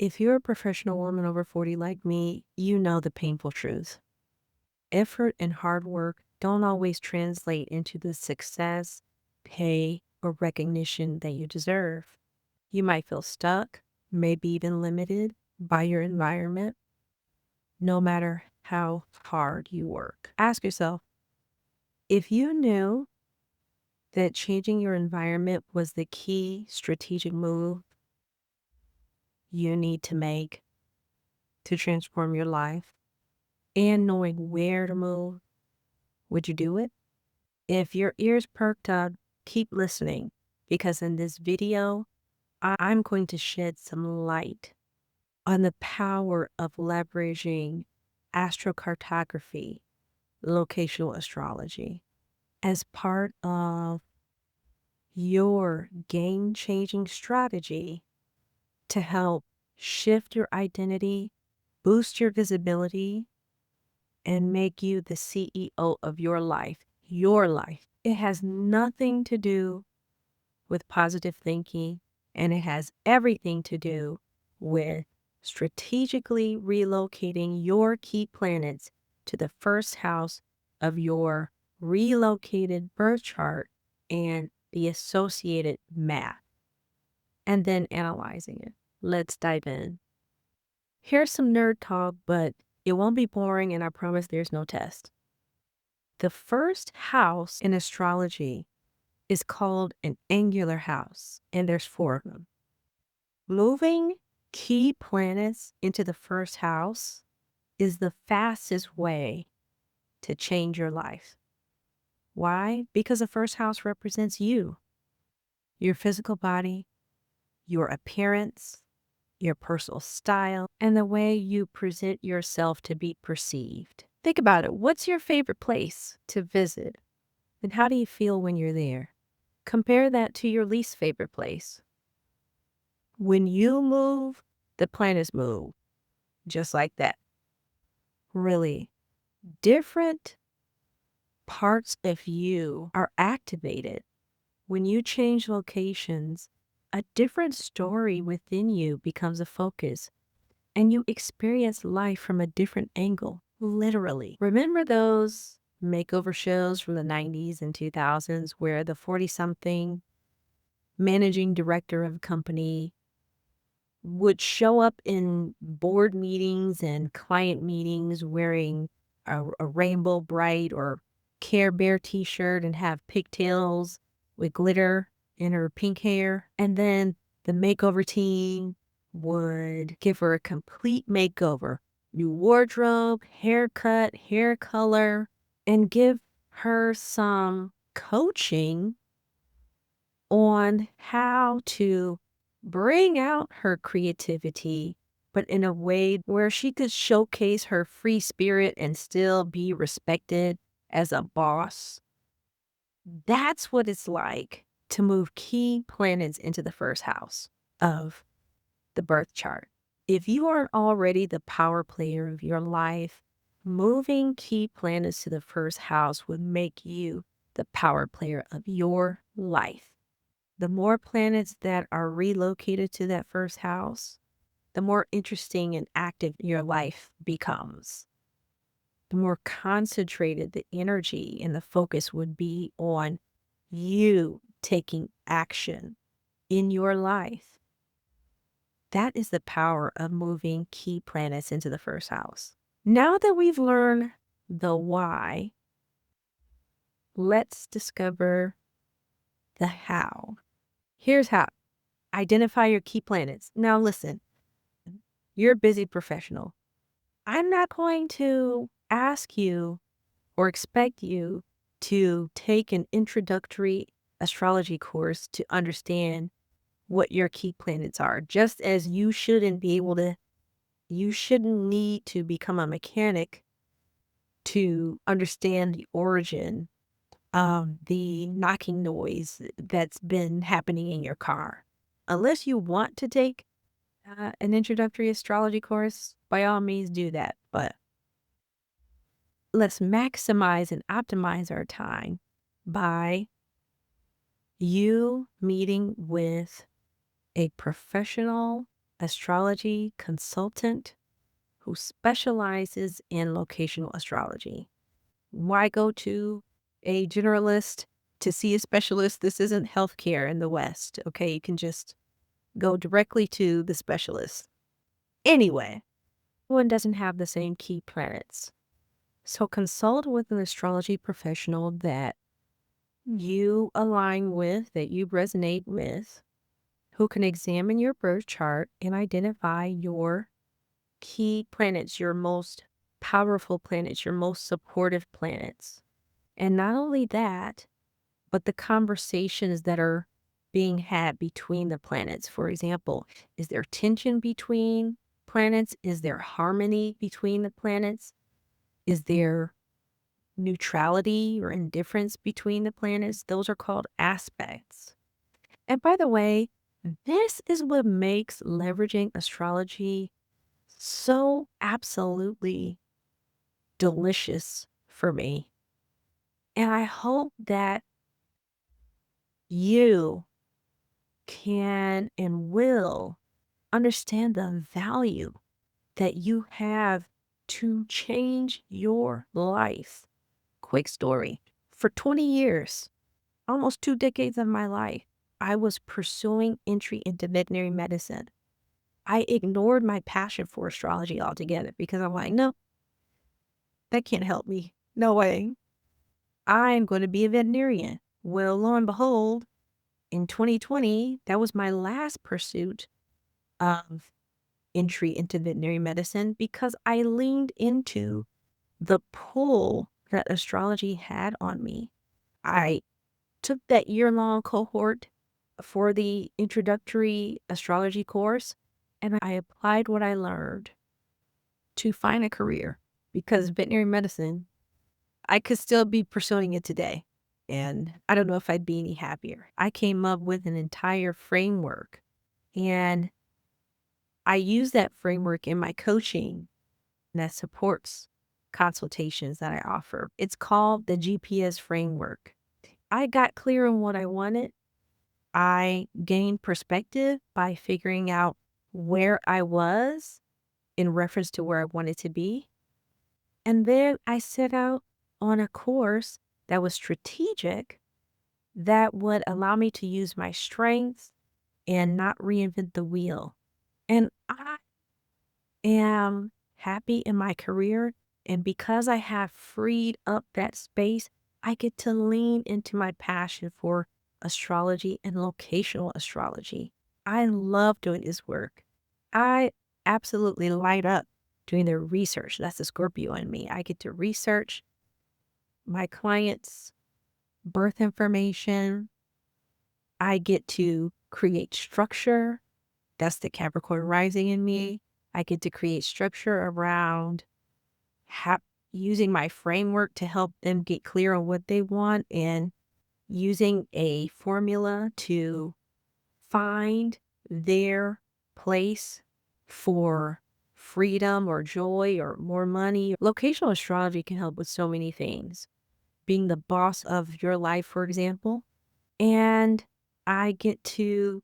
If you're a professional woman over 40 like me, you know the painful truth. Effort and hard work don't always translate into the success, pay, or recognition that you deserve. You might feel stuck, maybe even limited by your environment, no matter how hard you work. Ask yourself, if you knew that changing your environment was the key strategic move you need to make to transform your life, and knowing where to move, would you do it? If your ears perked up, keep listening, because in this video, I'm going to shed some light on the power of leveraging astrocartography, locational astrology, as part of your game-changing strategy to help shift your identity, boost your visibility, and make you the CEO of your life. Your life. It has nothing to do with positive thinking, and it has everything to do with strategically relocating your key planets to the first house of your relocated birth chart and the associated math, and then analyzing it. Let's dive in. Here's some nerd talk, but it won't be boring, and I promise there's no test. The first house in astrology is called an angular house, and there's 4 of them. Moving key planets into the first house is the fastest way to change your life. Why? Because the first house represents you, your physical body, your appearance, your personal style, and the way you present yourself to be perceived. Think about it. What's your favorite place to visit? And how do you feel when you're there? Compare that to your least favorite place. When you move, the planets move. Just like that. Really, different parts of you are activated. When you change locations, a different story within you becomes a focus, and you experience life from a different angle, literally. Remember those makeover shows from the 90s and 2000s where the 40-something managing director of a company would show up in board meetings and client meetings wearing a rainbow bright or Care Bear t-shirt and have pigtails with glitter in her pink hair. And then the makeover team would give her a complete makeover, new wardrobe, haircut, hair color, and give her some coaching on how to bring out her creativity, but in a way where she could showcase her free spirit and still be respected as a boss. That's what it's like to move key planets into the first house of the birth chart. If you aren't already the power player of your life, moving key planets to the first house would make you the power player of your life. The more planets that are relocated to that first house, the more interesting and active your life becomes. The more concentrated the energy and the focus would be on you taking action in your life. That is the power of moving key planets into the first house. Now that we've learned the why, let's discover the how. Here's how. Identify your key planets. Now listen, you're a busy professional. I'm not going to ask you or expect you to take an introductory astrology course to understand what your key planets are. Just as you shouldn't need to become a mechanic to understand the origin of the knocking noise that's been happening in your car. Unless you want to take an introductory astrology course, by all means do that. But let's maximize and optimize our time by you meeting with a professional astrology consultant who specializes in locational astrology. Why go to a generalist to see a specialist? This isn't healthcare in the West. Okay. You can just go directly to the specialist. Anyway, one doesn't have the same key planets. So consult with an astrology professional that you align with, that you resonate with, who can examine your birth chart and identify your key planets, your most powerful planets, your most supportive planets. And not only that, but the conversations that are being had between the planets. For example, is there tension between planets? Is there harmony between the planets? Is there neutrality or indifference between the planets? Those are called aspects. And by the way, this is what makes leveraging astrology so absolutely delicious for me. And I hope that you can and will understand the value that you have to change your life. Quick story. For 20 years, almost 2 decades of my life, I was pursuing entry into veterinary medicine. I ignored my passion for astrology altogether because I'm like, no, that can't help me. No way. I'm going to be a veterinarian. Well, lo and behold, in 2020, that was my last pursuit of entry into veterinary medicine because I leaned into the pull that astrology had on me. I took that year-long cohort for the introductory astrology course, and I applied what I learned to find a career because veterinary medicine, I could still be pursuing it today. And I don't know if I'd be any happier. I came up with an entire framework, and I use that framework in my coaching that supports consultations that I offer. It's called the GPS framework. I got clear on what I wanted. I gained perspective by figuring out where I was in reference to where I wanted to be. And then I set out on a course that was strategic, that would allow me to use my strengths and not reinvent the wheel. And I am happy in my career. And because I have freed up that space, I get to lean into my passion for astrology and locational astrology. I love doing this work. I absolutely light up doing the research. That's the Scorpio in me. I get to research my clients' birth information. I get to create structure. That's the Capricorn rising in me. I get to create structure around using my framework to help them get clear on what they want and using a formula to find their place for freedom or joy or more money. Locational astrology can help with so many things. Being the boss of your life, for example. And I get to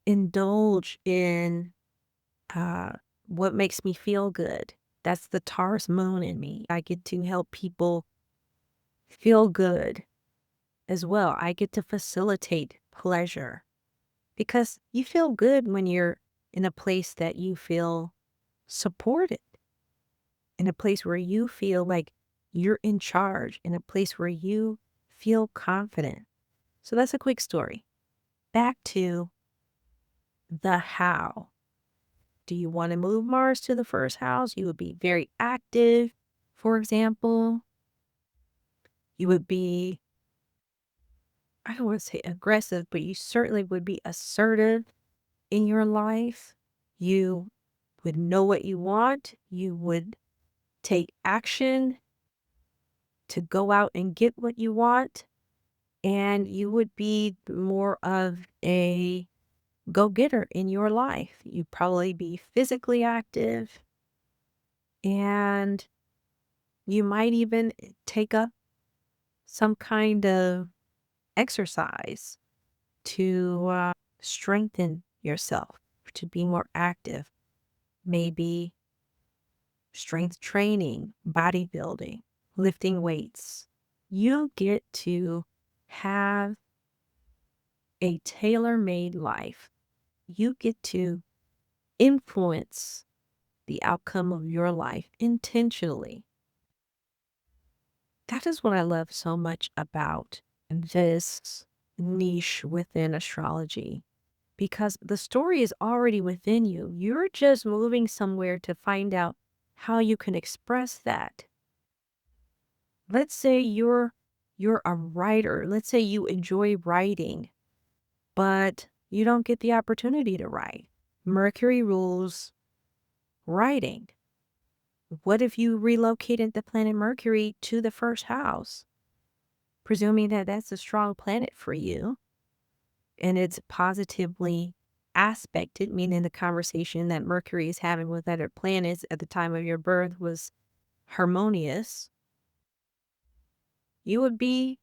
indulge in uh, what makes me feel good. That's the Taurus moon in me. I get to help people feel good as well. I get to facilitate pleasure because you feel good when you're in a place that you feel supported, in a place where you feel like you're in charge, in a place where you feel confident. So that's a quick story. Back to the how. Do you want to move Mars to the first house? You would be very active, for example. You would be, I don't want to say aggressive, but you certainly would be assertive in your life. You would know what you want. You would take action to go out and get what you want. And you would be more of a go-getter in your life. You'd probably be physically active, and you might even take up some kind of exercise to strengthen yourself. to be more active, maybe strength training, bodybuilding, lifting weights. You get to have a tailor-made life. You get to influence the outcome of your life intentionally. That is what I love so much about this niche within astrology, because the story is already within you. You're just moving somewhere to find out how you can express that. Let's say you're a writer. Let's say you enjoy writing, but you don't get the opportunity to write. Mercury rules writing. What if you relocated the planet Mercury to the first house? Presuming that that's a strong planet for you and it's positively aspected, meaning the conversation that Mercury is having with other planets at the time of your birth was harmonious, you would be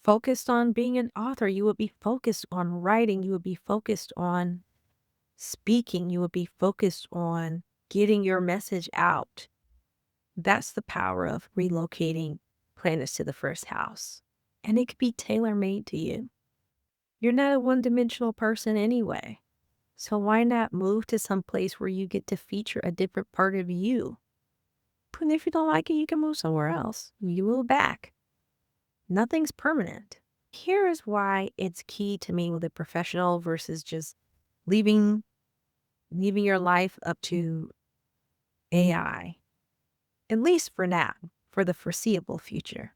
focused on being an author. You would be focused on writing. You would be focused on speaking. You would be focused on getting your message out. That's the power of relocating planets to the first house. And it could be tailor-made to you. You're not a one-dimensional person anyway. So why not move to some place where you get to feature a different part of you? And if you don't like it, you can move somewhere else. You move back. Nothing's permanent. Here is why it's key to me with a professional versus just leaving your life up to AI, at least for now, for the foreseeable future.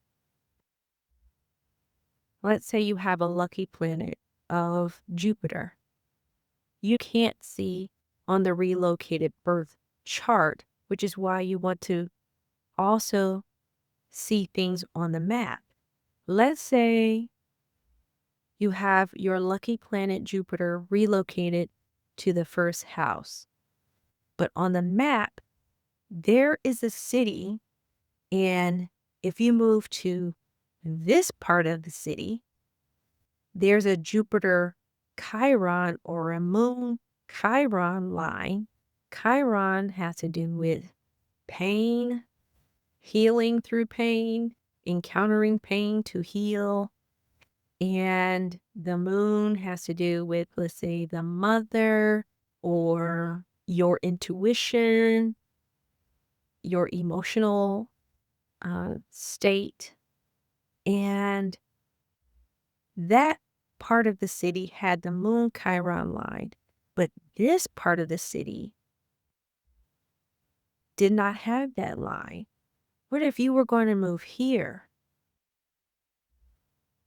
Let's say you have a lucky planet of Jupiter. You can't see on the relocated birth chart, which is why you want to also see things on the map. Let's say you have your lucky planet Jupiter relocated to the first house. But on the map, there is a city, and if you move to this part of the city, there's a Jupiter Chiron or a Moon Chiron line. Chiron has to do with pain, healing through pain, encountering pain to heal. And the moon has to do with, let's say, the mother or your intuition, your emotional state. And that part of the city had the moon Chiron line, but this part of the city did not have that line. What if you were going to move here?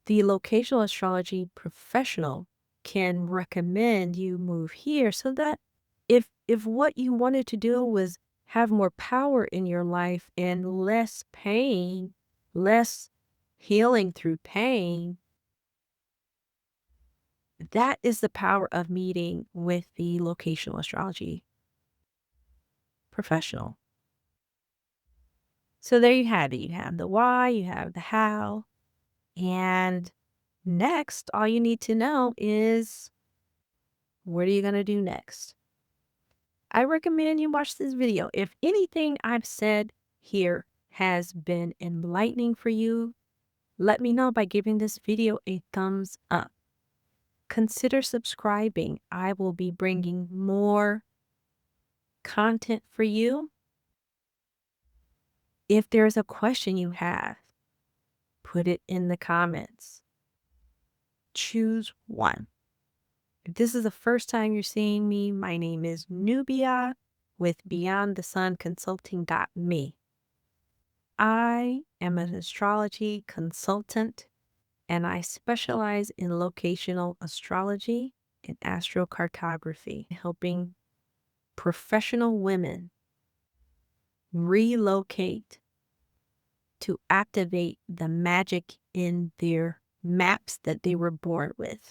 The locational astrology professional can recommend you move here so that if what you wanted to do was have more power in your life and less pain, less healing through pain, that is the power of meeting with the locational astrology professional. So there you have it. You have the why, you have the how, and next, all you need to know is, what are you going to do next? I recommend you watch this video. If anything I've said here has been enlightening for you, let me know by giving this video a thumbs up. Consider subscribing. I will be bringing more content for you. If there's a question you have, put it in the comments. Choose one. If this is the first time you're seeing me, my name is Nubia with BeyondTheSunConsulting.me. I am an astrology consultant and I specialize in locational astrology and astrocartography, helping professional women relocate to activate the magic in their maps that they were born with.